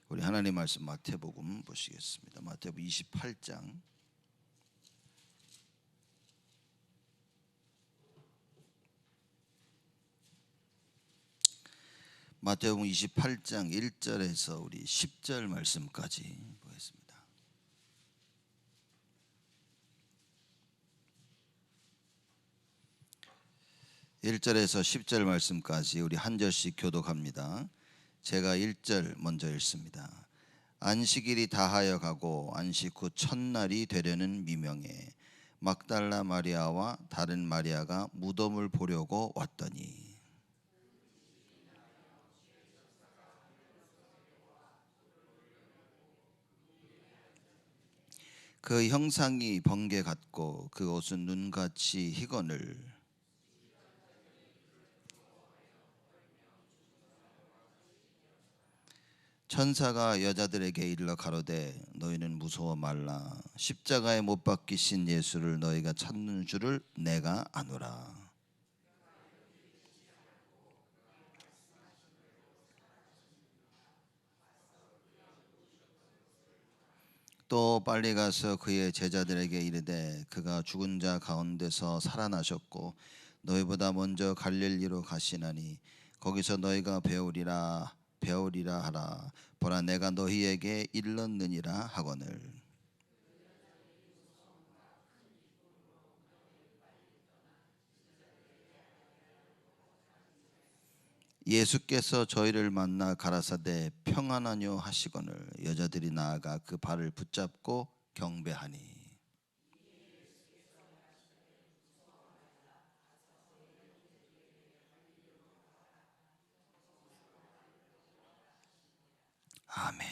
우리 하나님 말씀 마태복음 보시겠습니다. 마태복음 28장 마태복음 28장 1절에서 우리 10절 말씀까지 보겠습니다. (1절에서) 10절 말씀까지 우리 한 절씩 교독합니다. 제가 1절 먼저 읽습니다. 안식일이 다하여 가고 안식 후 첫날이 되려는 미명에 막달라 마리아와 다른 마리아가 무덤을 보려고 왔더니 그 형상이 번개 같고 그 옷은 눈같이 희거늘 천사가 여자들에게 이르러 가로되 너희는 무서워 말라. 십자가에 못 박히신 예수를 너희가 찾는 줄을 내가 아노라. 또 빨리 가서 그의 제자들에게 이르되 그가 죽은 자 가운데서 살아나셨고 너희보다 먼저 갈릴리로 가시나니 거기서 너희가 배우리라 하라. 보라 내가 너희에게 일렀느니라 하거늘. 예수께서 저희를 만나 가라사대 평안하뇨 하시거늘 여자들이 나아가 그 발을 붙잡고 경배하니 아멘.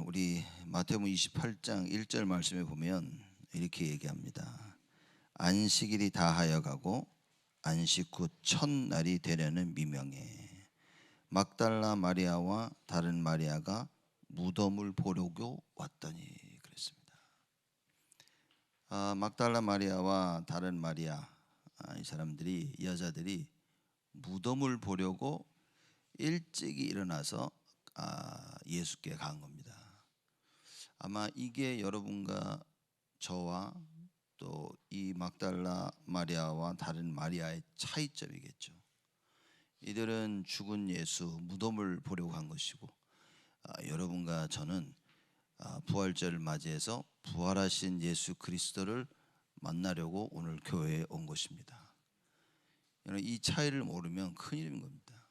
우리 마태복음 28장 1절 말씀에 보면 이렇게 얘기합니다. 안식일이 다하여 가고 안식 후 첫날이 되려는 미명에 막달라 마리아와 다른 마리아가 무덤을 보려고 왔더니 그랬습니다. 막달라 마리아와 다른 마리아 이 사람들이 여자들이 무덤을 보려고 일찍이 일어나서 예수께 간 겁니다. 아마 이게 여러분과 저와 또 이 막달라 마리아와 다른 마리아의 차이점이겠죠. 이들은 죽은 예수 무덤을 보려고 한 것이고 여러분과 저는 부활절을 맞이해서 부활하신 예수 그리스도를 만나려고 오늘 교회에 온 것입니다. 이 차이를 모르면 큰일인 겁니다.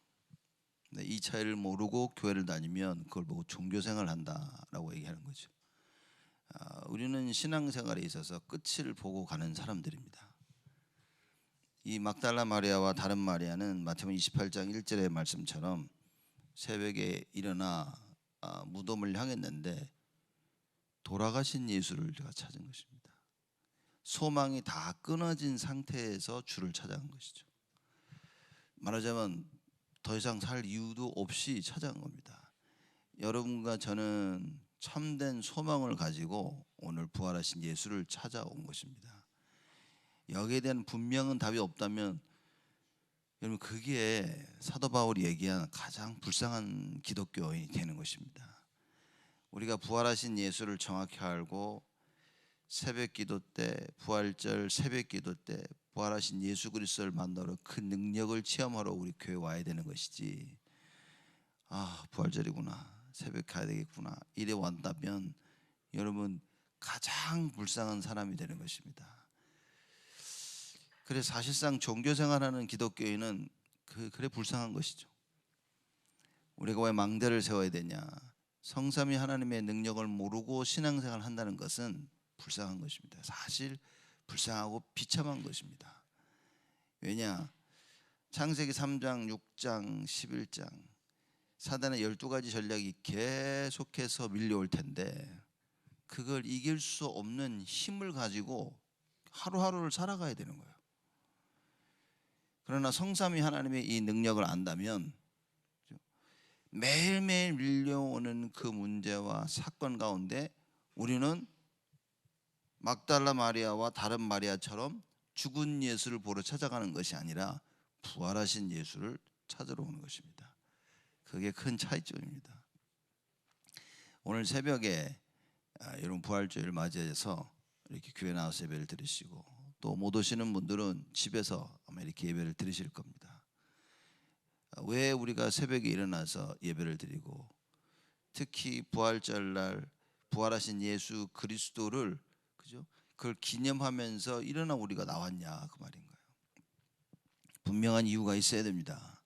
이 차이를 모르고 교회를 다니면 그걸 보고 종교생활을 한다라고 얘기하는 거죠. 우리는 신앙생활에 있어서 끝을 보고 가는 사람들입니다. 이 막달라 마리아와 다른 마리아는 마태복음 28장 1절의 말씀처럼 새벽에 일어나 무덤을 향했는데 돌아가신 예수를 찾은 것입니다. 소망이 다 끊어진 상태에서 주를 찾아간 것이죠. 말하자면 더 이상 살 이유도 없이 찾아간 겁니다. 여러분과 저는 참된 소망을 가지고 오늘 부활하신 예수를 찾아온 것입니다. 여기에 대한 분명한 답이 없다면 여러분 그게 사도 바울이 얘기한 가장 불쌍한 기독교인이 되는 것입니다. 우리가 부활하신 예수를 정확히 알고 새벽 기도 때 부활절 새벽 기도 때 부활하신 예수 그리스도를 만나러 그 능력을 체험하러 우리 교회 와야 되는 것이지 부활절이구나 새벽 가야 되겠구나 이래 왔다면 여러분 가장 불쌍한 사람이 되는 것입니다. 그래서 사실상 종교생활하는 기독교인은 그래 불쌍한 것이죠. 우리가 왜 망대를 세워야 되냐? 성삼위 하나님의 능력을 모르고 신앙생활을 한다는 것은 불쌍한 것입니다. 사실 불쌍하고 비참한 것입니다. 왜냐? 창세기 3장, 6장, 11장 사단의 12가지 전략이 계속해서 밀려올 텐데 그걸 이길 수 없는 힘을 가지고 하루하루를 살아가야 되는 거예요. 그러나 성삼위 하나님의 이 능력을 안다면 매일매일 밀려오는 그 문제와 사건 가운데 우리는 막달라 마리아와 다른 마리아처럼 죽은 예수를 보러 찾아가는 것이 아니라 부활하신 예수를 찾으러 오는 것입니다. 그게 큰 차이점입니다. 오늘 새벽에 여러분 부활주일 맞이해서 이렇게 교회 나와서 예배를 드리시고 또 못 오시는 분들은 집에서 아마 이렇게 예배를 드리실 겁니다. 왜 우리가 새벽에 일어나서 예배를 드리고 특히 부활절날 부활하신 예수 그리스도를 그죠? 그걸 기념하면서 일어나 우리가 나왔냐 그 말인 거예요. 분명한 이유가 있어야 됩니다.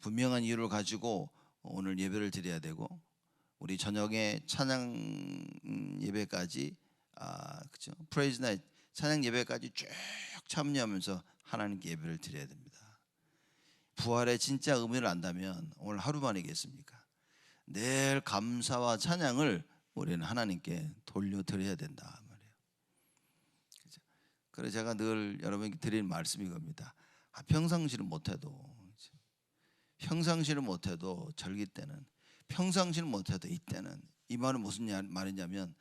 분명한 이유를 가지고 오늘 예배를 드려야 되고 우리 저녁에 찬양 예배까지 그죠? 프레이즈 나잇 찬양 예배까지 쭉 참여하면서 하나님께 예배를 드려야 됩니다. 부활의 진짜 의미를 안다면 오늘 하루만이겠습니까? 내일 감사와 찬양을 우리는 하나님께 돌려드려야 된다 말이에요. 그죠? 그래서 제가 늘 여러분께 드리는 말씀이 겁니다. 평상시는 못해도 평상시를 못해도 절기 때는 평상시는 못해도 이때는 이 말은 무슨 말이냐면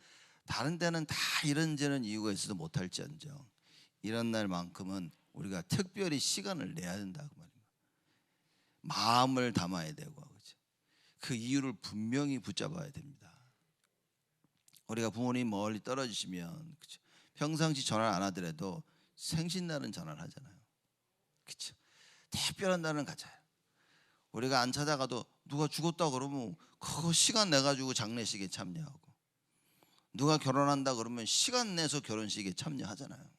다른 때는 다 이런저런 이유가 있어서 못할지언정 이런 날만큼은 우리가 특별히 시간을 내야 된다 그 말입니다. 마음을 담아야 되고 그렇죠? 그 이유를 분명히 붙잡아야 됩니다. 우리가 부모님 멀리 떨어지시면 그렇죠? 평상시 전화를 안 하더라도 생신날은 전화를 하잖아요. 그렇죠? 특별한 날은 가져요. 우리가 안 찾아가도 누가 죽었다 그러면 그거 시간 내가지고 장례식에 참여하고 누가 결혼한다 그러면 시간 내서 결혼식에 참여하잖아요.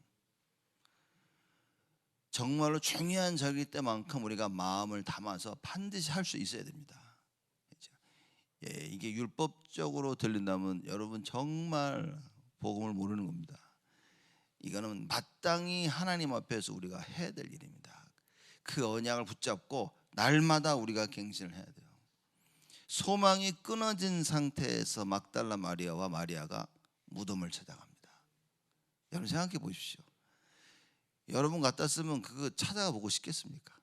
정말로 중요한 절기 때만큼 우리가 마음을 담아서 반드시 할 수 있어야 됩니다. 예, 이게 율법적으로 들린다면 여러분 정말 복음을 모르는 겁니다. 이거는 마땅히 하나님 앞에서 우리가 해야 될 일입니다. 그 언약을 붙잡고 날마다 우리가 갱신을 해야 돼요. 소망이 끊어진 상태에서 막달라 마리아와 마리아가 무덤을 찾아갑니다. 여러분 생각해 보십시오. 여러분 같았으면 그거 찾아가 보고 싶겠습니까?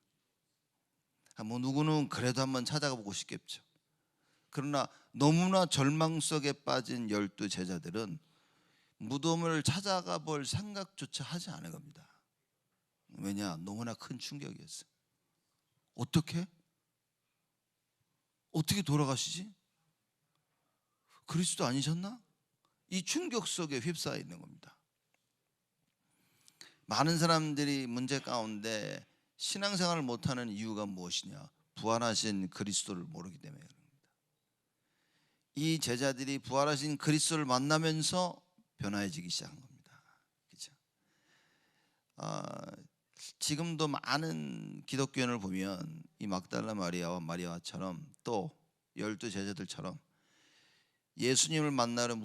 뭐 누구는 그래도 한번 찾아가 보고 싶겠죠. 그러나 너무나 절망 속에 빠진 12 제자들은 무덤을 찾아가 볼 생각조차 하지 않은 겁니다. 왜냐? 너무나 큰 충격이었어요. 어떻게 돌아가시지? 그리스도 아니셨나? 이 충격 속에 휩싸여 있는 겁니다. 많은 사람들이 문제 가운데 신앙생활을 못하는 이유가 무엇이냐? 부활하신 그리스도를 모르기 때문에 그런 겁니다. 이 제자들이 부활하신 그리스도를 만나면서 변화해지기 시작한 겁니다. 그렇죠? 지금도 많은 기독교인을 보면 이 막달라 마리아와 마리아처럼 또 12 제자들처럼 예수님을 만나러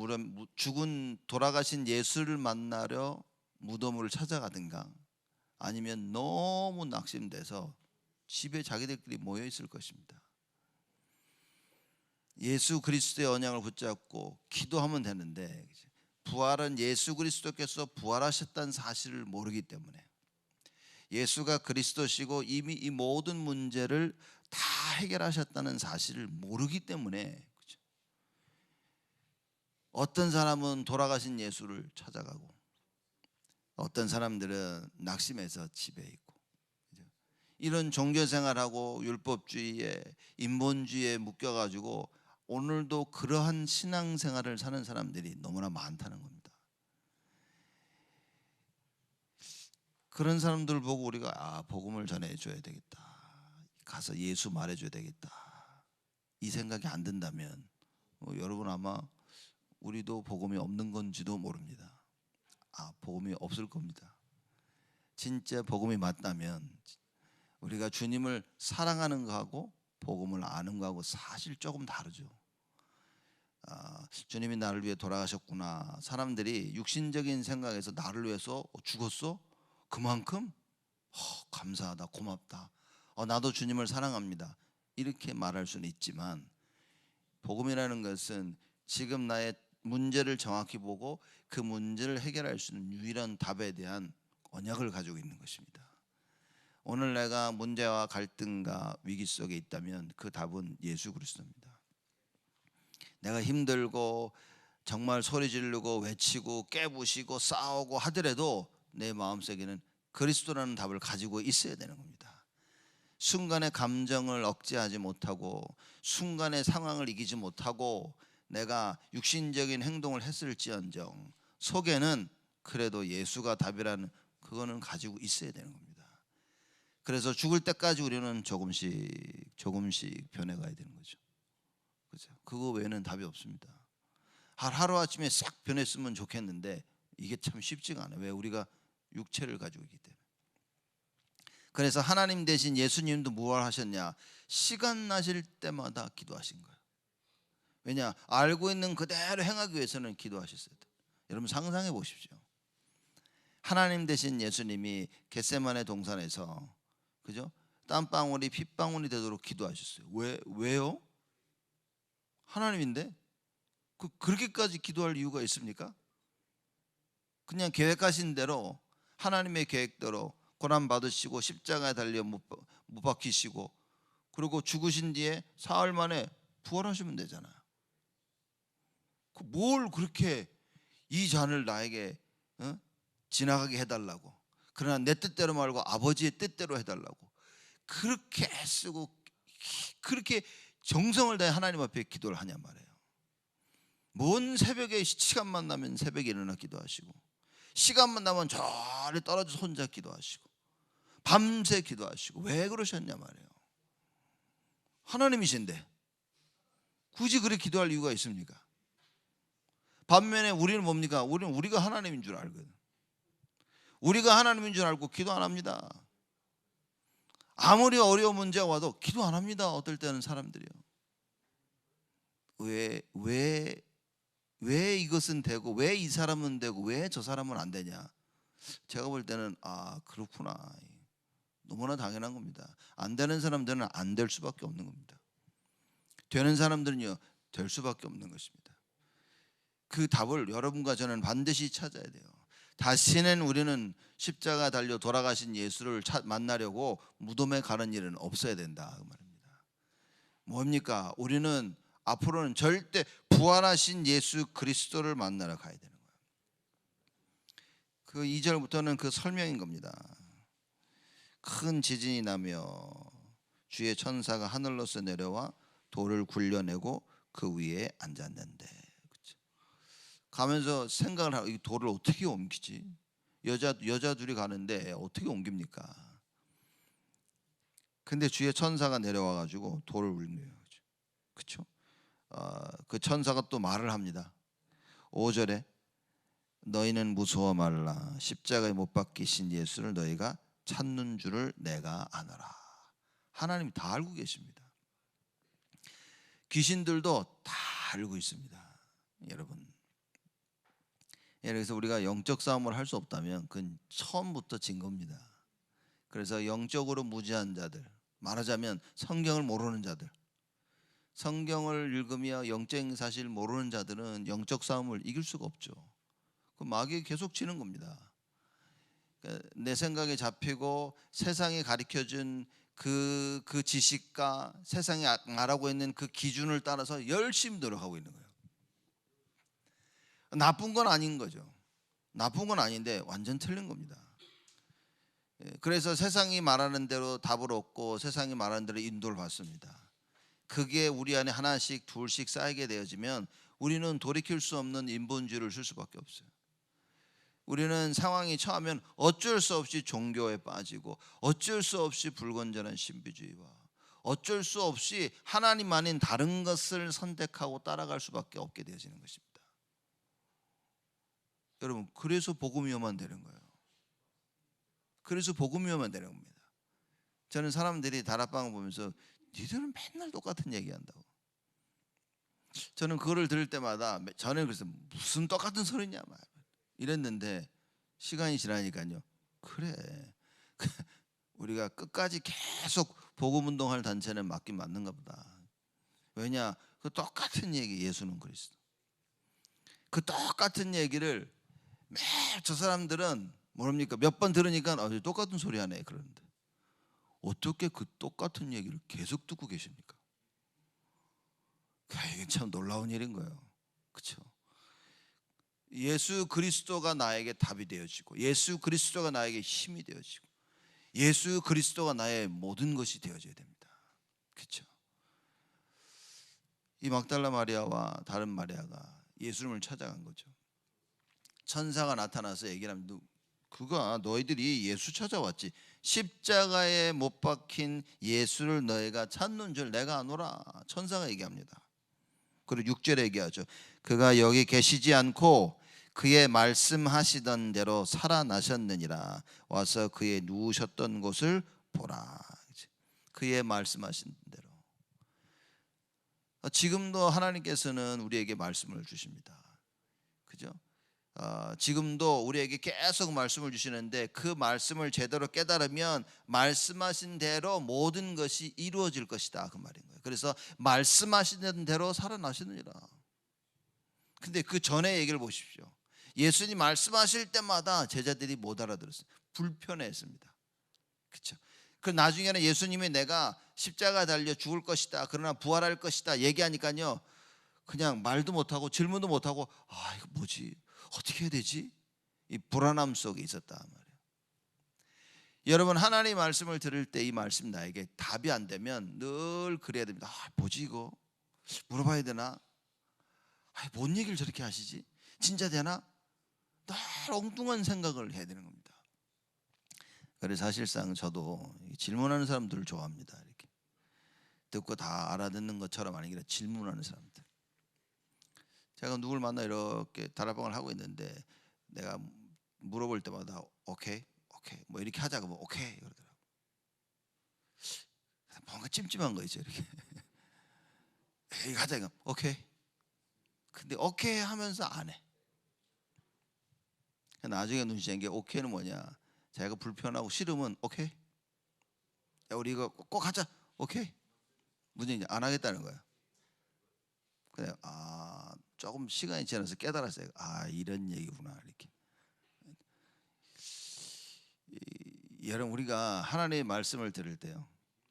죽은 돌아가신 예수를 만나러 무덤을 찾아가든가 아니면 너무 낙심돼서 집에 자기들끼리 모여 있을 것입니다. 예수 그리스도의 언약을 붙잡고 기도하면 되는데 부활은 예수 그리스도께서 부활하셨다는 사실을 모르기 때문에 예수가 그리스도시고 이미 이 모든 문제를 다 해결하셨다는 사실을 모르기 때문에 그렇죠? 어떤 사람은 돌아가신 예수를 찾아가고 어떤 사람들은 낙심해서 집에 있고 그렇죠? 이런 종교생활하고 율법주의에 인본주의에 묶여가지고 오늘도 그러한 신앙생활을 사는 사람들이 너무나 많다는 겁니다. 그런 사람들 보고 우리가 복음을 전해줘야 되겠다, 가서 예수 말해줘야 되겠다 이 생각이 안 든다면 여러분 아마 우리도 복음이 없는 건지도 모릅니다. 복음이 없을 겁니다. 진짜 복음이 맞다면 우리가 주님을 사랑하는 거하고 복음을 아는 거하고 사실 조금 다르죠. 주님이 나를 위해 돌아가셨구나. 사람들이 육신적인 생각에서 나를 위해서 죽었어? 그만큼 감사하다, 고맙다, 나도 주님을 사랑합니다 이렇게 말할 수는 있지만 복음이라는 것은 지금 나의 문제를 정확히 보고 그 문제를 해결할 수 있는 유일한 답에 대한 언약을 가지고 있는 것입니다. 오늘 내가 문제와 갈등과 위기 속에 있다면 그 답은 예수 그리스도입니다. 내가 힘들고 정말 소리 지르고 외치고 깨부시고 싸우고 하더라도 내 마음속에는 그리스도라는 답을 가지고 있어야 되는 겁니다. 순간의 감정을 억제하지 못하고 순간의 상황을 이기지 못하고 내가 육신적인 행동을 했을지언정 속에는 그래도 예수가 답이라는 그거는 가지고 있어야 되는 겁니다. 그래서 죽을 때까지 우리는 조금씩 변해가야 되는 거죠. 그죠? 그거 외에는 답이 없습니다. 하루아침에 싹 변했으면 좋겠는데 이게 참 쉽지가 않아요. 왜? 우리가 육체를 가지고 있기 때문에. 그래서 하나님 대신 예수님도 무엇을 하셨냐? 시간 나실 때마다 기도하신 거예요. 왜냐? 알고 있는 그대로 행하기 위해서는 기도하셨어요. 여러분 상상해 보십시오. 하나님 대신 예수님이 겟세마네 동산에서 그죠? 땀방울이 핏방울이 되도록 기도하셨어요. 왜요? 하나님인데 그렇게까지 기도할 이유가 있습니까? 그냥 계획하신 대로 하나님의 계획대로 고난 받으시고 십자가에 달려 못 박히시고 그리고 죽으신 뒤에 사흘 만에 부활하시면 되잖아요. 뭘 그렇게 이 잔을 나에게 지나가게 해달라고, 그러나 내 뜻대로 말고 아버지의 뜻대로 해달라고 그렇게 애쓰고 그렇게 정성을 다해 하나님 앞에 기도를 하냐 말이에요. 먼 새벽에 시간만 나면 새벽에 일어나 기도하시고 시간만 나면 저리 떨어져서 혼자 기도하시고 밤새 기도하시고 왜 그러셨냐 말이에요. 하나님이신데 굳이 그렇게 기도할 이유가 있습니까? 반면에 우리는 뭡니까? 우리가 하나님인 줄 알거든. 우리가 하나님인 줄 알고 기도 안 합니다. 아무리 어려운 문제가 와도 기도 안 합니다. 어떨 때는 사람들이요. 왜 이것은 되고 왜 이 사람은 되고 왜 저 사람은 안 되냐? 제가 볼 때는 그렇구나. 너무나 당연한 겁니다. 안 되는 사람들은 안 될 수밖에 없는 겁니다. 되는 사람들은요 될 수밖에 없는 것입니다. 그 답을 여러분과 저는 반드시 찾아야 돼요. 다시는 우리는 십자가 달려 돌아가신 예수를 만나려고 무덤에 가는 일은 없어야 된다 그 말입니다. 뭡니까? 우리는 앞으로는 절대 부활하신 예수 그리스도를 만나러 가야 되는 거예요. 그 2절부터는 그 설명인 겁니다. 큰 지진이 나며 주의 천사가 하늘로서 내려와 돌을 굴려내고 그 위에 앉았는데, 그렇죠? 가면서 생각을 하고 이 돌을 어떻게 옮기지? 여자 둘이 가는데 어떻게 옮깁니까? 근데 주의 천사가 내려와 가지고 돌을 굴려요. 그렇죠? 그 천사가 또 말을 합니다. 5절에 너희는 무서워 말라. 십자가에 못 박히신 예수를 너희가 찾는 줄을 내가 아노라. 하나님이 다 알고 계십니다. 귀신들도 다 알고 있습니다. 여러분, 그래서 우리가 영적 싸움을 할 수 없다면 그건 처음부터 진 겁니다. 그래서 영적으로 무지한 자들, 말하자면 성경을 모르는 자들, 성경을 읽으며 영적인 사실을 모르는 자들은 영적 싸움을 이길 수가 없죠. 그 마귀에 계속 지는 겁니다. 내 생각에 잡히고 세상이 가르쳐준 그 지식과 세상이 말하고 있는 그 기준을 따라서 열심히 노력하고 있는 거예요. 나쁜 건 아닌 거죠. 나쁜 건 아닌데 완전 틀린 겁니다. 그래서 세상이 말하는 대로 답을 얻고 세상이 말하는 대로 인도를 받습니다. 그게 우리 안에 하나씩 둘씩 쌓이게 되어지면 우리는 돌이킬 수 없는 인본주의를 쓸 수밖에 없어요. 우리는 상황이 처하면 어쩔 수 없이 종교에 빠지고 어쩔 수 없이 불건전한 신비주의와 어쩔 수 없이 하나님 아닌 다른 것을 선택하고 따라갈 수밖에 없게 되어지는 것입니다. 여러분, 그래서 복음 위험한 되는 거예요. 그래서 복음 위험한 되는 겁니다. 저는 사람들이 다락방을 보면서 니들은 맨날 똑같은 얘기한다고. 저는 그거를 들을 때마다 저는 그래서 무슨 똑같은 소리냐 말 이랬는데 시간이 지나니까요. 그래. 우리가 끝까지 계속 복음 운동할 단체는 맞긴 맞는가 보다. 왜냐? 그 똑같은 얘기 예수는 그리스도. 그 똑같은 얘기를 매일 저 사람들은 뭡니까? 몇 번 들으니까 똑같은 소리 하네 그러는데 어떻게 그 똑같은 얘기를 계속 듣고 계십니까? 이게 참 놀라운 일인 거예요. 그렇죠? 예수 그리스도가 나에게 답이 되어지고 예수 그리스도가 나에게 힘이 되어지고 예수 그리스도가 나의 모든 것이 되어져야 됩니다. 그렇죠? 이 막달라 마리아와 다른 마리아가 예수님을 찾아간 거죠. 천사가 나타나서 얘기를 하면 그가 너희들이 예수 찾아왔지, 십자가에 못 박힌 예수를 너희가 찾는 줄 내가 아노라. 천사가 얘기합니다. 그리고 6절에 얘기하죠. 그가 여기 계시지 않고 그의 말씀하시던 대로 살아나셨느니라. 와서 그의 누우셨던 곳을 보라. 그의 말씀하신 대로. 지금도 하나님께서는 우리에게 말씀을 주십니다. 그죠? 지금도 우리에게 계속 말씀을 주시는데 그 말씀을 제대로 깨달으면 말씀하신 대로 모든 것이 이루어질 것이다, 그 말인 거예요. 그래서 말씀하시는 대로 살아나시느니라. 근데 그 전에 얘기를 보십시오. 예수님 말씀하실 때마다 제자들이 못 알아들었어요. 불편해했습니다. 그렇죠? 그 나중에는 예수님이 내가 십자가 달려 죽을 것이다, 그러나 부활할 것이다 얘기하니까요, 그냥 말도 못하고 질문도 못하고 이거 뭐지? 어떻게 해야 되지? 이 불안함 속에 있었다 말이에요. 여러분, 하나님 말씀을 들을 때 이 말씀 나에게 답이 안 되면 늘 그래야 됩니다. 뭐지 이거? 물어봐야 되나? 뭔 얘기를 저렇게 하시지? 진짜 되나? 늘 엉뚱한 생각을 해야 되는 겁니다. 그래서 사실상 저도 질문하는 사람들을 좋아합니다. 이렇게 듣고 다 알아듣는 것처럼 아니라 질문하는 사람들. 제가 누굴 만나 이렇게 다락방을 하고 있는데 내가 물어볼 때마다 오케이 뭐 이렇게 하자고 뭐 오케이 그러더라고. 뭔가 찜찜한 거 있죠, 이렇게. 이거 하자 이거 오케이. 근데 오케이 하면서 안 해. 나중에 눈치챈 게 오케이는 뭐냐, 자기가 불편하고 싫으면 오케이, 야 우리 이거 꼭 하자 오케이. 문제는 안 하겠다는 거야. 그냥 조금 시간이 지나서 깨달았어요. 이런 얘기구나 이렇게. 여러분, 우리가 하나님의 말씀을 들을 때요,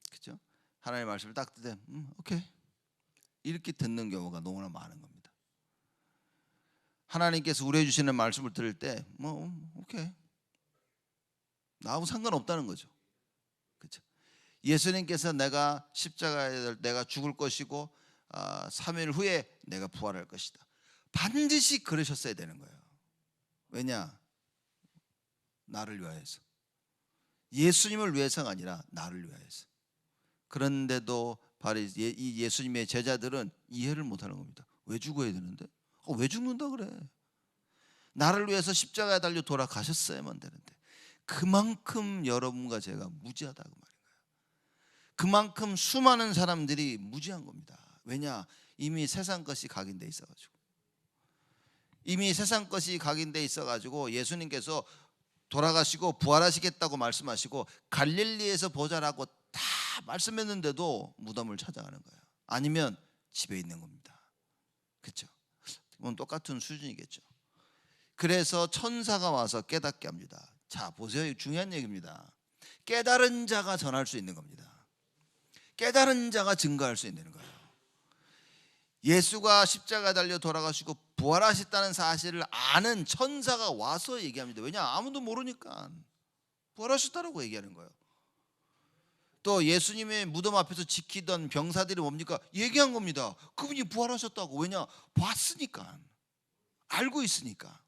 그렇죠? 하나님의 말씀을 딱 듣되 오케이 이렇게 듣는 경우가 너무나 많은 겁니다. 하나님께서 우리에게 주시는 말씀을 들을 때 뭐 오케이, 나하고 상관없다는 거죠. 그렇죠? 예수님께서 내가 십자가에 내가 죽을 것이고 3일 후에 내가 부활할 것이다, 반드시 그러셨어야 되는 거예요. 왜냐? 나를 위하여서. 예수님을 위해서가 아니라 나를 위하여서. 그런데도 바로 이 예수님의 제자들은 이해를 못하는 겁니다. 왜 죽어야 되는데? 왜 죽는다 그래? 나를 위해서 십자가에 달려 돌아가셨어야만 되는데. 그만큼 여러분과 제가 무지하다고 말인 거예요. 그만큼 수많은 사람들이 무지한 겁니다. 왜냐? 이미 세상 것이 각인돼 있어가지고. 이미 세상 것이 각인돼 있어가지고 예수님께서 돌아가시고 부활하시겠다고 말씀하시고 갈릴리에서 보자라고 다 말씀했는데도 무덤을 찾아가는 거예요. 아니면 집에 있는 겁니다. 그렇죠? 똑같은 수준이겠죠. 그래서 천사가 와서 깨닫게 합니다. 자, 보세요. 중요한 얘기입니다. 깨달은 자가 전할 수 있는 겁니다. 깨달은 자가 증거할 수 있는 거예요. 예수가 십자가에 달려 돌아가시고 부활하셨다는 사실을 아는 천사가 와서 얘기합니다. 왜냐? 아무도 모르니까 부활하셨다라고 얘기하는 거예요. 또 예수님의 무덤 앞에서 지키던 병사들이 뭡니까? 얘기한 겁니다. 그분이 부활하셨다고. 왜냐? 봤으니까, 알고 있으니까.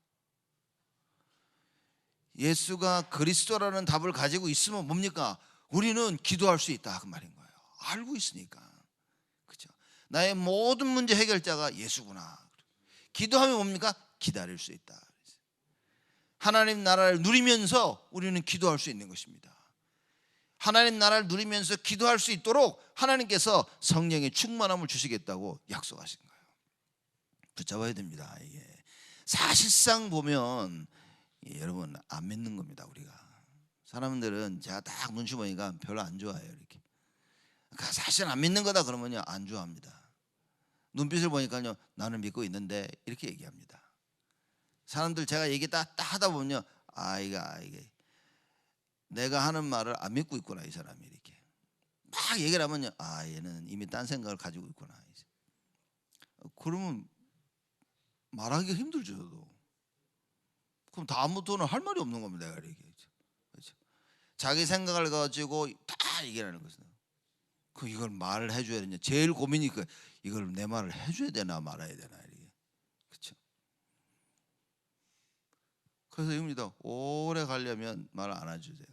예수가 그리스도라는 답을 가지고 있으면 뭡니까? 우리는 기도할 수 있다, 그 말인 거예요. 알고 있으니까. 그렇죠? 나의 모든 문제 해결자가 예수구나. 기도하면 뭡니까? 기다릴 수 있다. 하나님 나라를 누리면서 우리는 기도할 수 있는 것입니다. 하나님 나라를 누리면서 기도할 수 있도록 하나님께서 성령의 충만함을 주시겠다고 약속하신 거예요. 붙잡아야 됩니다. 이게 사실상 보면 여러분 안 믿는 겁니다. 우리가 사람들은 제가 딱 눈치 보니까 별로 안 좋아해요. 이렇게 사실 안 믿는 거다 그러면요 안 좋아합니다. 눈빛을 보니까요 나는 믿고 있는데 이렇게 얘기합니다. 사람들 제가 얘기 딱 하다 보면요 이게 내가 하는 말을 안 믿고 있구나, 이 사람이. 이렇게 막 얘기를 하면요 얘는 이미 딴 생각을 가지고 있구나. 그러면 말하기가 힘들죠. 저도. 그럼 다음부터는 할 말이 없는 겁니다. 내가 이렇게. 그렇죠? 자기 생각을 가지고 다 얘기하는 것은 이걸 말을 해줘야 되냐. 제일 고민이 이걸 내 말을 해줘야 되나 말아야 되나 이게. 그렇죠. 그래서 이겁니다. 오래 가려면 말을 안 해주세요.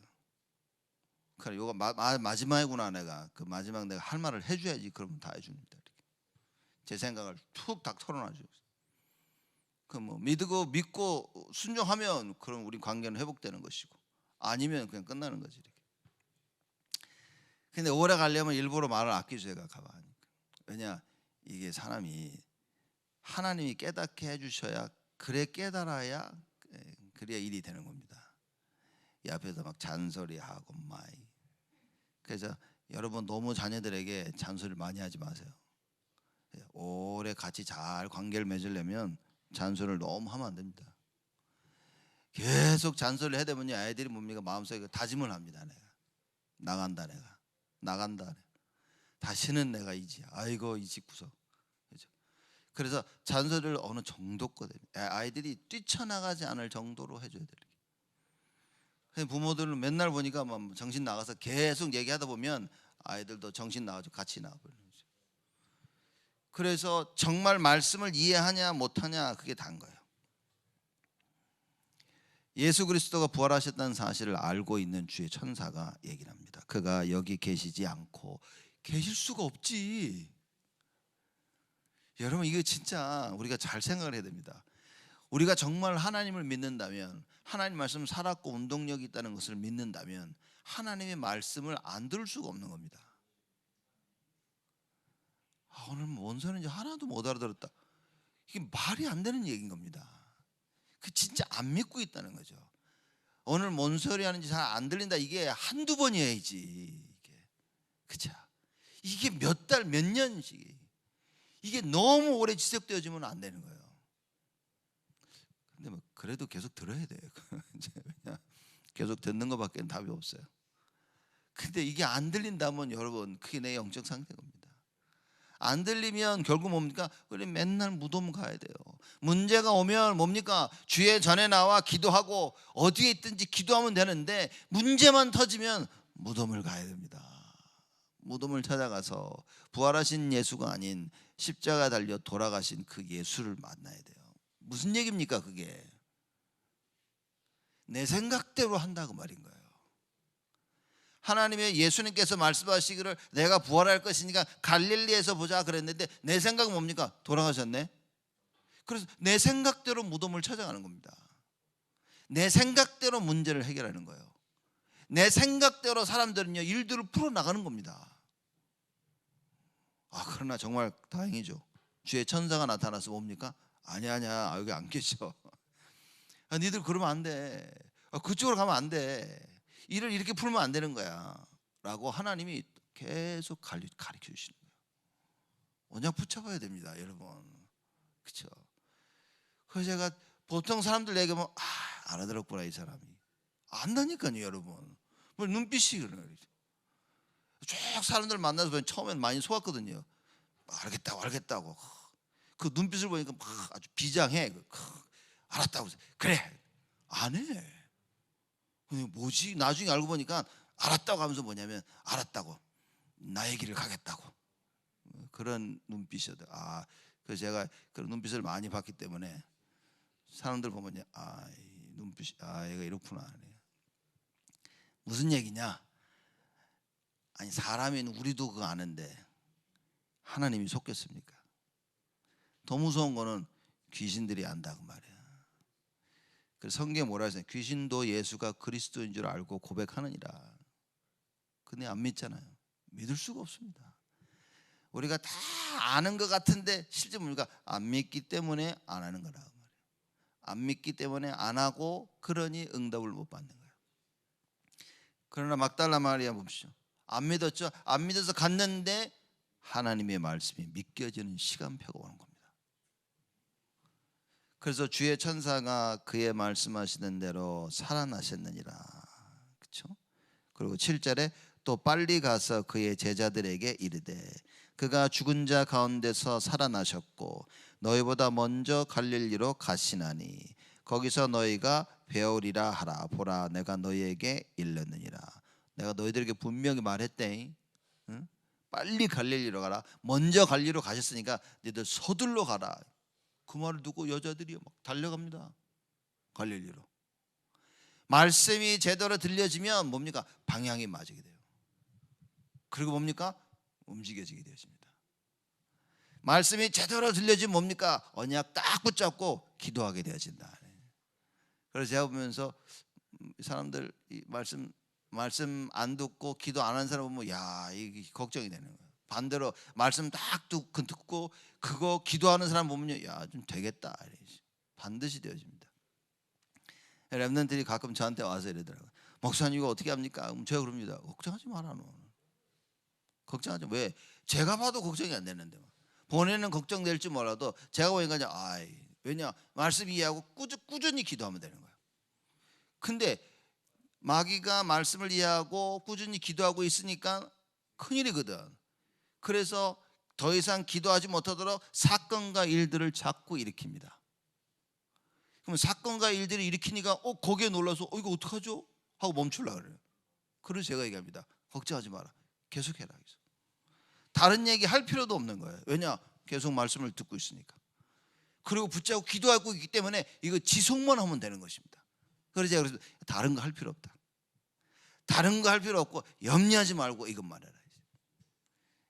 그래, 이거 마지막이구나. 내가 그 마지막 내가 할 말을 해줘야지. 그러면 다 해줍니다. 이렇게. 제 생각을 툭 딱 털어놔줘. 그 뭐 믿고 순종하면 그럼 우리 관계는 회복되는 것이고, 아니면 그냥 끝나는 거지 이렇게. 근데 오래 가려면 일부러 말을 아끼죠. 제가 가만히. 왜냐, 이게 사람이 하나님이 깨닫게 해주셔야, 그래 깨달아야, 그래야 일이 되는 겁니다. 이 앞에서 막 잔소리하고 마이. 그래서 여러분 너무 자녀들에게 잔소리를 많이 하지 마세요. 오래 같이 잘 관계를 맺으려면 잔소리를 너무 하면 안 됩니다. 계속 잔소리를 해야 되면요, 아이들이 뭡니까? 마음속에 다짐을 합니다. 내가 나간다, 내가 나간다. 다시는 내가 이지. 아이고 이 집 구석. 그렇죠? 그래서 잔소리를 어느 정도거든요. 아이들이 뛰쳐나가지 않을 정도로 해줘야 돼요. 부모들은 맨날 보니까 막 정신 나가서 계속 얘기하다 보면 아이들도 정신 나가지고 같이 나가버리는 거죠. 그래서 정말 말씀을 이해하냐 못하냐 그게 다인 거예요. 예수 그리스도가 부활하셨다는 사실을 알고 있는 주의 천사가 얘기를 합니다. 그가 여기 계시지 않고 계실 수가 없지. 여러분, 이거 진짜 우리가 잘 생각을 해야 됩니다. 우리가 정말 하나님을 믿는다면, 하나님 말씀 살았고 운동력이 있다는 것을 믿는다면 하나님의 말씀을 안 들을 수가 없는 겁니다. 오늘 뭔 소리인지 하나도 못 알아들었다. 이게 말이 안 되는 얘기인 겁니다. 그 진짜 안 믿고 있다는 거죠. 오늘 뭔 소리 하는지 잘 안 들린다. 이게 한두 번이어야지. 그죠? 이게 몇 달, 몇 년씩. 이게 너무 오래 지속되어지면 안 되는 거예요. 근데 뭐 그래도 계속 들어야 돼요. 계속 듣는 것밖에 답이 없어요. 근데 이게 안 들린다면 여러분, 그게 내 영적 상태인 겁니다. 안 들리면 결국 뭡니까? 우리 맨날 무덤 가야 돼요. 문제가 오면 뭡니까? 주의 전에 나와 기도하고 어디에 있든지 기도하면 되는데, 문제만 터지면 무덤을 가야 됩니다. 무덤을 찾아가서 부활하신 예수가 아닌 십자가 달려 돌아가신 그 예수를 만나야 돼요. 무슨 얘기입니까 그게? 내 생각대로 한다고 말인 거예요. 하나님의 예수님께서 말씀하시기를 내가 부활할 것이니까 갈릴리에서 보자 그랬는데, 내 생각은 뭡니까? 돌아가셨네. 그래서 내 생각대로 무덤을 찾아가는 겁니다. 내 생각대로 문제를 해결하는 거예요. 내 생각대로 사람들은요 일들을 풀어나가는 겁니다. 그러나 정말 다행이죠. 주의 천사가 나타나서 뭡니까? 아니야 여기 안 계셔. 니들 그러면 안 돼. 그쪽으로 가면 안 돼. 일을 이렇게 풀면 안 되는 거야 라고 하나님이 계속 가르쳐 주시는 거예요. 언약 붙여봐야 됩니다 여러분. 그렇죠? 그래서 제가 보통 사람들 얘기하면 알아들었구나 이 사람이. 안다니까요 여러분. 뭐 눈빛이 그래요. 쭉 사람들 만나서 보면 처음엔 많이 속았거든요. 알겠다고. 그 눈빛을 보니까 막 아주 비장해. 알았다고. 그래 안 해. 뭐지? 나중에 알고 보니까 알았다고 하면서 뭐냐면, 알았다고 나의 길을 가겠다고. 그런 눈빛이었어요. 그래서 제가 그런 눈빛을 많이 봤기 때문에 사람들 보면 이 눈빛이 얘가 이렇구나. 무슨 얘기냐? 아니 사람인 우리도 그거 아는데 하나님이 속겠습니까? 더 무서운 거는 귀신들이 안다고 말이야. 그래서 성경에 뭐라 했어요? 귀신도 예수가 그리스도인 줄 알고 고백하느니라. 근데 안 믿잖아요. 믿을 수가 없습니다. 우리가 다 아는 것 같은데 실제 뭡니까? 안 믿기 때문에 안 하는 거라고 말이에요. 안 믿기 때문에 안 하고, 그러니 응답을 못 받는 거예요. 그러나 막달라 마리아 봅시오. 안 믿었죠? 안 믿어서 갔는데 하나님의 말씀이 믿겨지는 시간표가 오는 겁니다. 그래서 주의 천사가 그의 말씀하시는 대로 살아나셨느니라. 그렇죠? 그리고 7절에 또 빨리 가서 그의 제자들에게 이르되 그가 죽은 자 가운데서 살아나셨고 너희보다 먼저 갈릴리로 가시나니 거기서 너희가 배우리라 하라. 보라, 내가 너희에게 일렀느니라. 내가 너희들에게 분명히 말했대. 응? 빨리 갈릴리로 가라. 먼저 갈릴리로 가셨으니까 너희들 서둘러 가라. 그 말을 듣고 여자들이 막 달려갑니다. 갈릴리로. 말씀이 제대로 들려지면 뭡니까? 방향이 맞게 돼요. 그리고 뭡니까? 움직여지게 되어집니다. 말씀이 제대로 들려지면 뭡니까? 언약 딱 붙잡고 기도하게 되어진다. 그래서 제가 보면서 사람들 이 말씀 안 듣고 기도 안 하는 사람 보면 야, 이게 걱정이 되는 거예요. 반대로 말씀 딱 듣고 그거 기도하는 사람 보면요, 야, 좀 되겠다. 반드시 되어집니다. 렘넌트들이 가끔 저한테 와서 이러더라고요. 목사님 이거 어떻게 합니까? 제가 그럽니다. 걱정하지 마라 너. 걱정하지. 왜? 제가 봐도 걱정이 안 되는데 본인은 걱정될지 몰라도 제가 보니까 왜냐 말씀 이해하고 꾸준히 기도하면 되는 거예요. 근데 마귀가 말씀을 이해하고 꾸준히 기도하고 있으니까 큰일이거든. 그래서 더 이상 기도하지 못하도록 사건과 일들을 자꾸 일으킵니다. 그럼 사건과 일들을 일으키니까 거기에 놀라서 이거 어떡하죠? 하고 멈추려고 그래요. 그래서 제가 얘기합니다. 걱정하지 마라. 계속해라. 다른 얘기 할 필요도 없는 거예요. 왜냐? 계속 말씀을 듣고 있으니까. 그리고 붙잡고 기도하고 있기 때문에 이거 지속만 하면 되는 것입니다. 그래서 제가 그래서 다른 거 할 필요 없다. 다른 거 할 필요 없고 염려하지 말고 이것만 해라.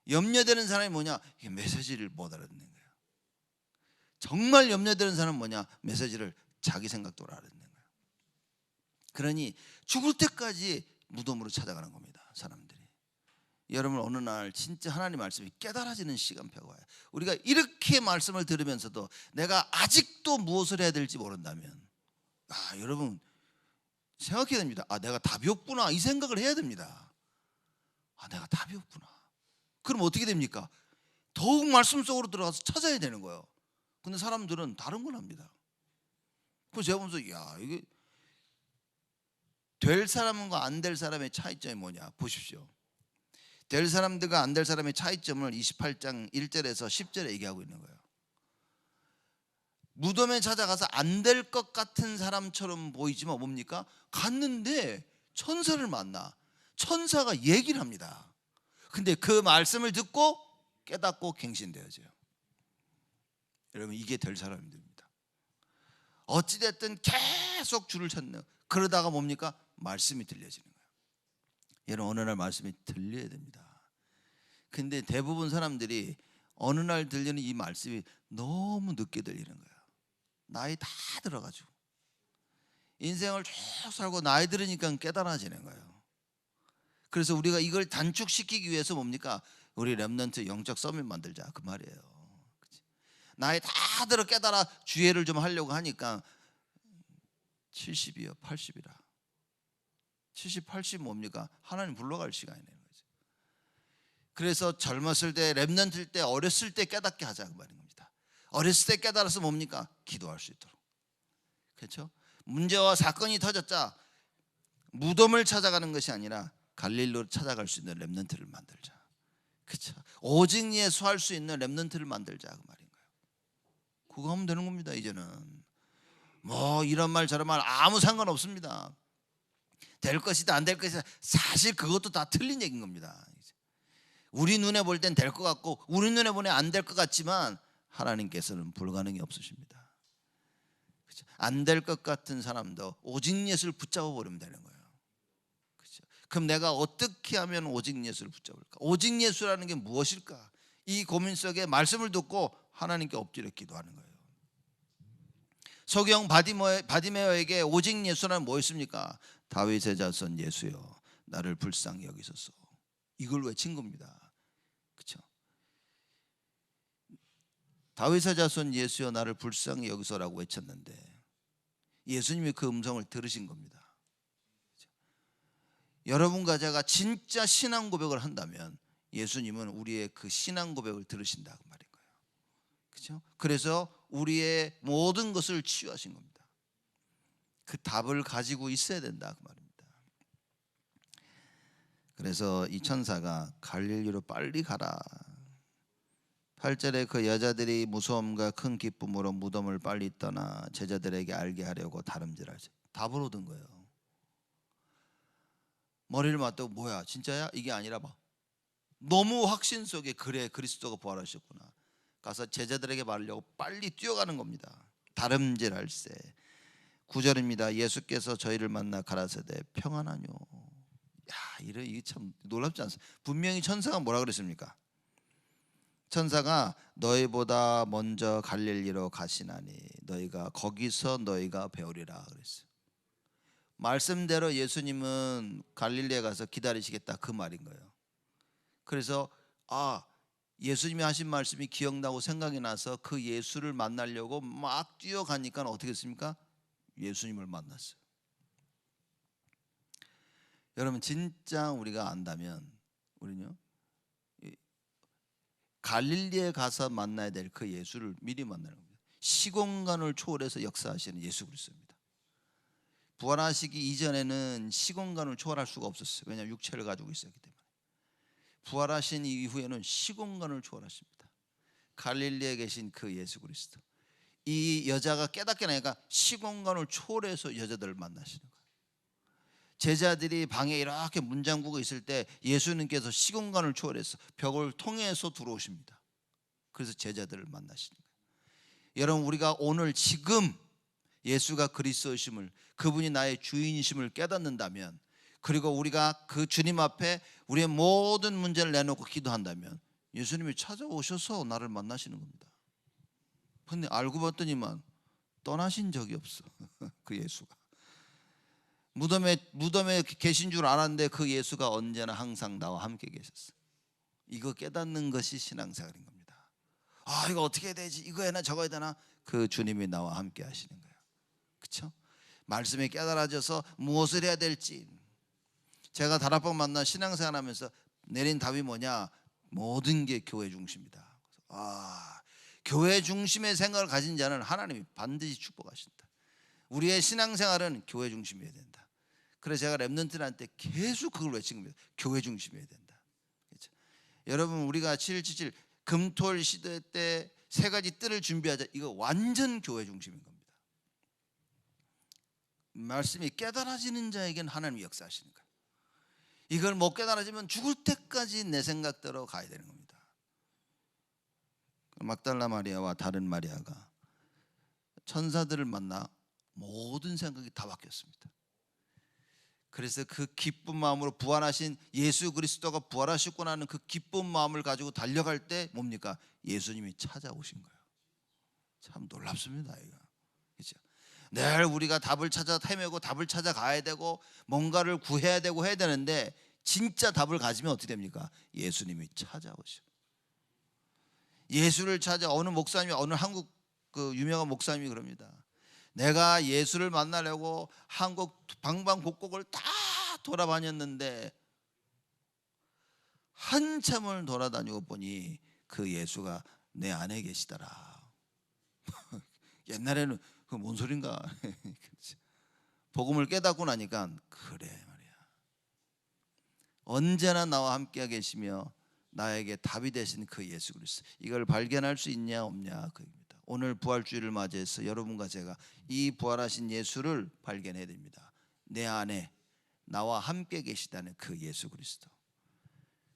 염려되는 사람이 뭐냐? 이게 메시지를 못 알아듣는 거예요. 정말 염려되는 사람은 뭐냐? 메시지를 자기 생각대로 알아듣는 거예요. 그러니 죽을 때까지 무덤으로 찾아가는 겁니다. 사람들이. 여러분 어느 날 진짜 하나님 말씀이 깨달아지는 시간표가 와요. 우리가 이렇게 말씀을 들으면서도 내가 아직도 무엇을 해야 될지 모른다면 여러분 생각해야 됩니다. 내가 답이 없구나 이 생각을 해야 됩니다. 내가 답이 없구나. 그럼 어떻게 됩니까? 더욱 말씀 속으로 들어가서 찾아야 되는 거예요. 근데 사람들은 다른 걸 합니다. 그래서 제가 보면서 이게 될 사람과 안 될 사람의 차이점이 뭐냐 보십시오. 될 사람들과 안 될 사람의 차이점을 28장 1절에서 10절에 얘기하고 있는 거예요. 무덤에 찾아가서 안 될 것 같은 사람처럼 보이지만 뭡니까? 갔는데 천사를 만나. 천사가 얘기를 합니다. 근데 그 말씀을 듣고 깨닫고 갱신되어져요. 여러분 이게 될 사람들입니다. 어찌됐든 계속 주를 찾는. 그러다가 뭡니까? 말씀이 들려지는 거예요. 여러분 어느 날 말씀이 들려야 됩니다. 근데 대부분 사람들이 어느 날 들리는 이 말씀이 너무 늦게 들리는 거예요. 나이 다 들어가지고 인생을 쭉 살고 나이 들으니까 깨달아지는 거예요. 그래서 우리가 이걸 단축시키기 위해서 뭡니까? 우리 렘넌트 영적 서밋 만들자 그 말이에요. 나이 다 들어 깨달아 주의를 좀 하려고 하니까 70이요 80이라 70, 80 뭡니까? 하나님 불러갈 시간이네요. 그래서 젊었을 때 렘넌트일 때 어렸을 때 깨닫게 하자 그 말인 겁니다. 어렸을 때 깨달아서 뭡니까? 기도할 수 있도록. 그렇죠? 문제와 사건이 터졌자 무덤을 찾아가는 것이 아니라 갈릴리로 찾아갈 수 있는 렘넌트를 만들자. 그렇죠? 오직 예수할 수 있는 렘넌트를 만들자 그 말인 거예요. 그거 하면 되는 겁니다. 이제는 뭐 이런 말 저런 말 아무 상관없습니다. 될 것이다 안 될 것이다 사실 그것도 다 틀린 얘기인 겁니다. 우리 눈에 볼 땐 될 것 같고 우리 눈에 보면 안 될 것 같지만 하나님께서는 불가능이 없으십니다. 안 될 것 같은 사람도 오직 예수를 붙잡아 버리면 되는 거예요. 그렇죠? 그럼 내가 어떻게 하면 오직 예수를 붙잡을까? 오직 예수라는 게 무엇일까? 이 고민 속에 말씀을 듣고 하나님께 엎드려 기도하는 거예요. 소경 바디메어에게 오직 예수란 뭐였습니까? 다윗의 자손 예수여 나를 불쌍히 여기소서. 이걸 외친 겁니다. 그렇죠? 다윗의 자손 예수여 나를 불쌍히 여기소라고 외쳤는데 예수님이 그 음성을 들으신 겁니다. 그렇죠? 여러분과 제가 진짜 신앙 고백을 한다면 예수님은 우리의 그 신앙 고백을 들으신다 그 말인 거예요. 그렇죠? 그래서 우리의 모든 것을 치유하신 겁니다. 그 답을 가지고 있어야 된다 그 말입니다. 그래서 이 천사가 갈릴리로 빨리 가라. 8절에 그 여자들이 무서움과 큰 기쁨으로 무덤을 빨리 떠나 제자들에게 알게 하려고 다름질하지. 답을 얻은 거예요. 머리를 맞대고 뭐야 진짜야? 이게 아니라 봐. 너무 확신 속에 그래 그리스도가 부활하셨구나. 가서 제자들에게 말하려고 빨리 뛰어가는 겁니다. 다름질할세. 9절입니다. 예수께서 저희를 만나 가라사대 평안하뇨. 야, 이게 참 놀랍지 않습니까? 분명히 천사가 뭐라 그랬습니까? 천사가 너희보다 먼저 갈릴리로 가시나니 너희가 거기서 너희가 배우리라 그랬어요. 말씀대로 예수님은 갈릴리에 가서 기다리시겠다 그 말인 거예요. 그래서 예수님이 하신 말씀이 기억나고 생각이 나서 그 예수를 만나려고 막 뛰어가니까 어떻게 했습니까? 예수님을 만났어요. 여러분 진짜 우리가 안다면 우리는요 갈릴리에 가서 만나야 될 그 예수를 미리 만나는 겁니다. 시공간을 초월해서 역사하시는 예수 그리스도입니다. 부활하시기 이전에는 시공간을 초월할 수가 없었어요. 왜냐하면 육체를 가지고 있었기 때문에. 부활하신 이후에는 시공간을 초월하십니다. 갈릴리에 계신 그 예수 그리스도. 이 여자가 깨닫게 나니까 시공간을 초월해서 여자들을 만나시는 거예요. 제자들이 방에 이렇게 문 잠그고 있을 때 예수님께서 시공간을 초월해서 벽을 통해서 들어오십니다. 그래서 제자들을 만나시는 거예요. 여러분 우리가 오늘 지금 예수가 그리스도이심을 그분이 나의 주인이심을 깨닫는다면 그리고 우리가 그 주님 앞에 우리의 모든 문제를 내놓고 기도한다면 예수님이 찾아오셔서 나를 만나시는 겁니다. 근데 알고 봤더니만 떠나신 적이 없어. 그 예수가 무덤에 계신 줄 알았는데 그 예수가 언제나 항상 나와 함께 계셨어. 이거 깨닫는 것이 신앙생활인 겁니다. 이거 어떻게 해야 되지? 이거 해나 저거 해야 되나? 그 주님이 나와 함께 하시는 거예요. 그렇죠? 말씀이 깨달아져서 무엇을 해야 될지. 제가 다락방 만나 신앙생활하면서 내린 답이 뭐냐? 모든 게 교회 중심이다. 교회 중심의 생각을 가진 자는 하나님이 반드시 축복하신다. 우리의 신앙생활은 교회 중심이어야 된다. 그래서 제가 랩런트들한테 계속 그걸 외친 겁니다. 교회 중심이어야 된다. 그렇죠? 여러분 우리가 777 금토일 시대 때 세 가지 뜰을 준비하자. 이거 완전 교회 중심인 겁니다. 말씀이 깨달아지는 자에게는 하나님이 역사하시는 거예요. 이걸 못 깨달아지면 죽을 때까지 내 생각대로 가야 되는 겁니다. 막달라 마리아와 다른 마리아가 천사들을 만나 모든 생각이 다 바뀌었습니다. 그래서 그 기쁜 마음으로 부활하신 예수 그리스도가 부활하셨구나 하는 그 기쁜 마음을 가지고 달려갈 때 뭡니까? 예수님이 찾아오신 거예요. 참 놀랍습니다. 이거. 그렇죠? 늘 우리가 답을 찾아 헤매고 답을 찾아 가야 되고 뭔가를 구해야 되고 해야 되는데 진짜 답을 가지면 어떻게 됩니까? 예수님이 찾아오셔. 예수를 찾아 어느 목사님이 어느 한국 그 유명한 목사님이 그럽니다. 내가 예수를 만나려고 한국 방방곡곡을 다 돌아다녔는데 한참을 돌아다니고 보니 그 예수가 내 안에 계시더라. 옛날에는 그 뭔 소린가. 복음을 깨닫고 나니까 그래 말이야. 언제나 나와 함께 계시며 나에게 답이 되신 그 예수 그리스도. 이걸 발견할 수 있냐 없냐 그입니다. 오늘 부활주일을 맞이해서 여러분과 제가 이 부활하신 예수를 발견해야 됩니다. 내 안에 나와 함께 계시다는 그 예수 그리스도.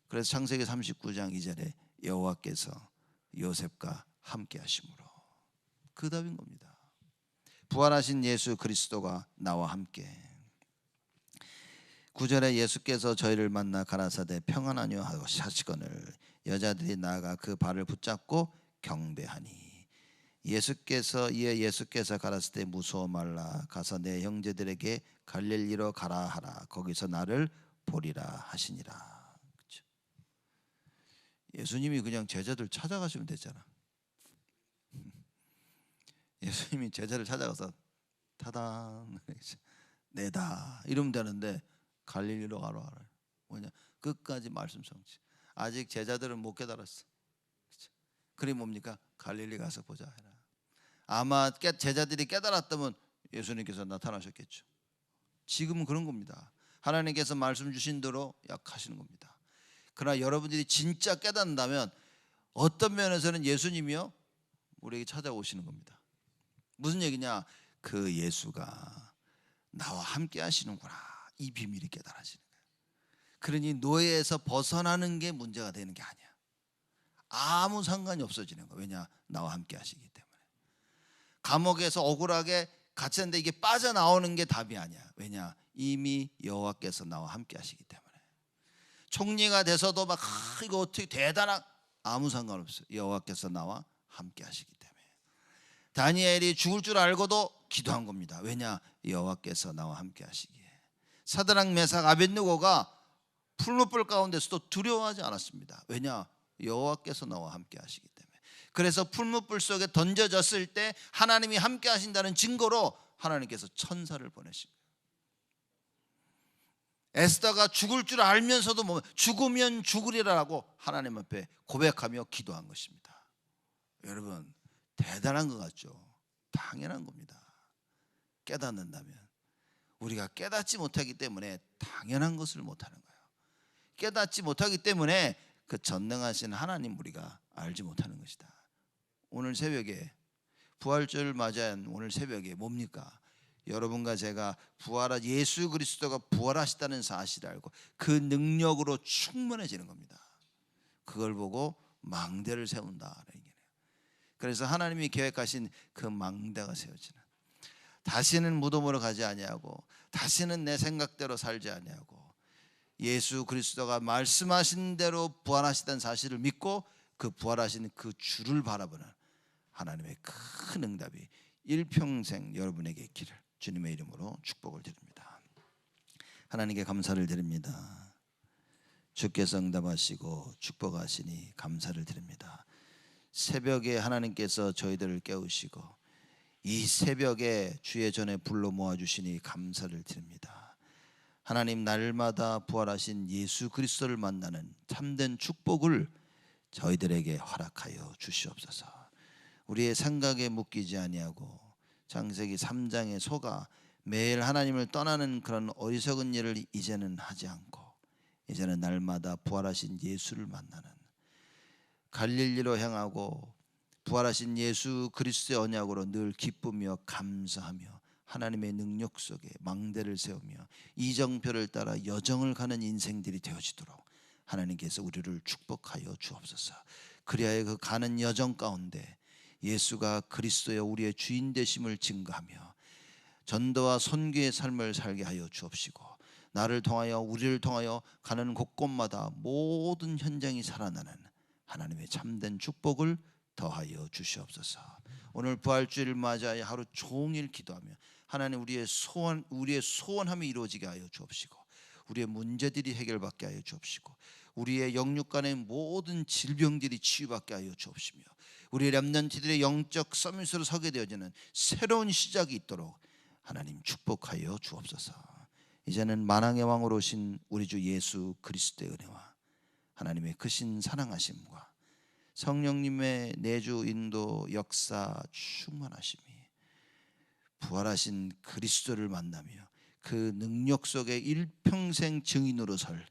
그래서 창세기 39장 2절에 여호와께서 요셉과 함께 하심으로 그 답인 겁니다. 부활하신 예수 그리스도가 나와 함께. 9절에 예수께서 저희를 만나 가라사대 평안하뇨 하시거늘 여자들이 나아가 그 발을 붙잡고 경배하니 예수께서 가라사대 때 무서워 말라 가서 내 형제들에게 갈릴리로 가라 하라 거기서 나를 보리라 하시니라. 그렇죠? 예수님이 그냥 제자들 찾아가시면 됐잖아. 예수님이 제자를 찾아가서 타당 내다 이러면 되는데 갈릴리로 가라 하라. 뭐냐? 끝까지 말씀 성취. 아직 제자들은 못 깨달았어. 그렇죠? 그게 뭡니까? 갈릴리 가서 보자 해라. 아마 제자들이 깨달았다면 예수님께서 나타나셨겠죠. 지금은 그런 겁니다. 하나님께서 말씀 주신 대로 약하시는 겁니다. 그러나 여러분들이 진짜 깨닫는다면 어떤 면에서는 예수님이요 우리에게 찾아오시는 겁니다. 무슨 얘기냐? 그 예수가 나와 함께 하시는구나, 이 비밀이 깨달아지는 거예요. 그러니 노예에서 벗어나는 게 문제가 되는 게 아니야. 아무 상관이 없어지는 거예요. 왜냐? 나와 함께 하시기 때문에. 감옥에서 억울하게 갇혔는데 이게 빠져나오는 게 답이 아니야. 왜냐? 이미 여호와께서 나와 함께 하시기 때문에. 총리가 돼서도 막 이거 어떻게 대단한, 아무 상관없어요. 여호와께서 나와 함께 하시기 때문에. 다니엘이 죽을 줄 알고도 기도한 겁니다. 왜냐? 여호와께서 나와 함께 하시기에. 사드락 메삭 아벳느고가 풀무불 가운데서도 두려워하지 않았습니다. 왜냐? 여호와께서 나와 함께 하시기 때문에. 그래서 풀무불 속에 던져졌을 때 하나님이 함께 하신다는 증거로 하나님께서 천사를 보내신 거예요. 에스더가 죽을 줄 알면서도 죽으면 죽으리라고 하나님 앞에 고백하며 기도한 것입니다. 여러분, 대단한 것 같죠? 당연한 겁니다. 깨닫는다면. 우리가 깨닫지 못하기 때문에 당연한 것을 못하는 거예요. 깨닫지 못하기 때문에 그 전능하신 하나님 우리가 알지 못하는 것이다. 오늘 새벽에 부활절을 맞이한 오늘 새벽에 뭡니까? 여러분과 제가 예수 그리스도가 부활하시다는 사실을 알고 그 능력으로 충만해지는 겁니다. 그걸 보고 망대를 세운다는 얘기예요. 그래서 하나님이 계획하신 그 망대가 세워지는, 다시는 무덤으로 가지 아니하고 다시는 내 생각대로 살지 아니하고 예수 그리스도가 말씀하신 대로 부활하시다는 사실을 믿고 그 부활하신 그 주를 바라보는 하나님의 큰 응답이 일평생 여러분에게 있기를 주님의 이름으로 축복을 드립니다. 하나님께 감사를 드립니다. 주께서 응답하시고 축복하시니 감사를 드립니다. 새벽에 하나님께서 저희들을 깨우시고 이 새벽에 주의 전에 불러 모아주시니 감사를 드립니다. 하나님, 날마다 부활하신 예수 그리스도를 만나는 참된 축복을 저희들에게 허락하여 주시옵소서. 우리의 생각에 묶이지 아니하고 창세기 3장의 소가 매일 하나님을 떠나는 그런 어리석은 일을 이제는 하지 않고 이제는 날마다 부활하신 예수를 만나는, 갈릴리로 향하고 부활하신 예수 그리스도의 언약으로 늘 기쁘며 감사하며 하나님의 능력 속에 망대를 세우며 이정표를 따라 여정을 가는 인생들이 되어지도록 하나님께서 우리를 축복하여 주옵소서. 그리하여 그 가는 여정 가운데 예수가 그리스도의 우리의 주인 되심을 증거하며 전도와 선교의 삶을 살게 하여 주옵시고, 나를 통하여 우리를 통하여 가는 곳곳마다 모든 현장이 살아나는 하나님의 참된 축복을 더하여 주시옵소서. 오늘 부활주일을 맞이하여 하루 종일 기도하며 하나님 우리의 소원함이 이루어지게 하여 주옵시고, 우리의 문제들이 해결받게 하여 주옵시고, 우리의 영육 간의 모든 질병들이 치유받게 하여 주옵시며, 우리 렘넌트들의 영적 서밋으로 서게 되어지는 새로운 시작이 있도록 하나님 축복하여 주옵소서. 이제는 만왕의 왕으로 오신 우리 주 예수 그리스도의 은혜와 하나님의 크신 사랑하심과 성령님의 내주 인도 역사 충만하심이 부활하신 그리스도를 만나며 그 능력 속에 일평생 증인으로 설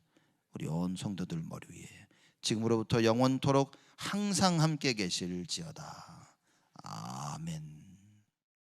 우리 온 성도들 머리 위에 지금으로부터 영원토록 항상 함께 계실지어다. 아멘.